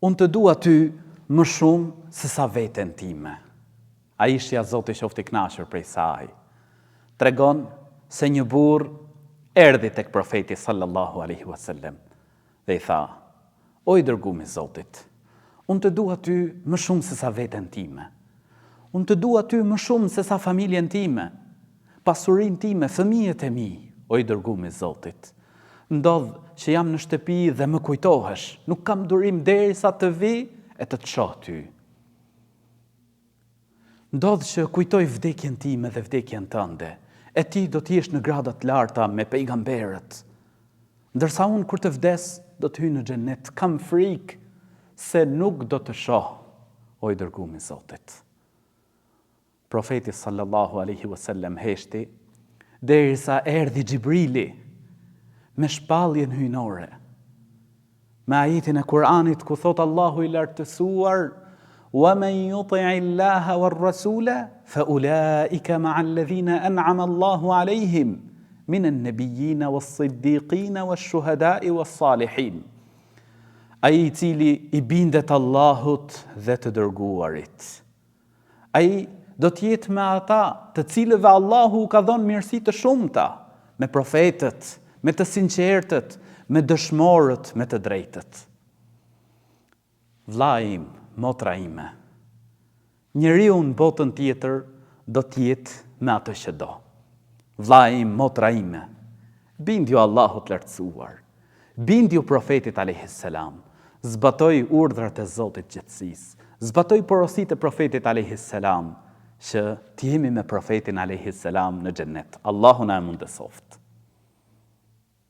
Unë të dua ty më shumë se sa veten time. Aishja, Zoti qoftë i kënaqur prej saj, tregon se një burr erdhi tek profeti sallallahu alaihi wasallam dhe i tha: "O i dërguar i Zotit, unë të dua ty më shumë se sa veten time. Unë të dua ty më shumë se sa familjen time, pasurinë time, fëmijët e mi, o i dërguar i Zotit. Ndodh që jam në shtëpi dhe më kujtohesh, nuk kam durim derisa të vi e të shoh ty. Ndodh që kujtoj vdekjen time dhe vdekjen tënde, e ti do t'jesh në grada të larta me pejgamberët. Ndërsa unë kur të vdes do të hyj në xhenet, kam frikë se nuk do të shoh, o i dërguar i Zotit." Profeti sallallahu alaihi wasallam heshti derisa erdhi Xhibrili me shpalljen hyjnore, me ajetin e Kur'anit ku thot Allahu i lartësuar: "وَمَنْ يُطِعِ اللَّهَ وَالرَّسُولَ فَأُولَٰئِكَ مَعَ الَّذِينَ أَنْعَمَ اللَّهُ عَلَيْهِمْ مِنَ النَّبِيِّينَ وَالصِّدِّيقِينَ وَالشُّهَدَاءِ وَالصَّالِحِينَ." Ai i cili i bindet Allahut dhe të dërguarit. Ai do t'jetë me ata të cilëve Allahu ka dhënë mirësi të shumta, me profetët, me të sinqertët, me dëshmorët, me të drejtët. Vlla im, motra ime, njeriu në botën tjetër do t'jetë me atë që do. Vlla im, motra ime, bindju Allahut lartësuar, bindju profetit alayhis salam, zbatoj urdhrat e Zotit gjithësisë, zbatoj porositë e profetit alayhis salam, që t'jemi me profetin alayhis salam në xhennet. Allahu na e mundësoft.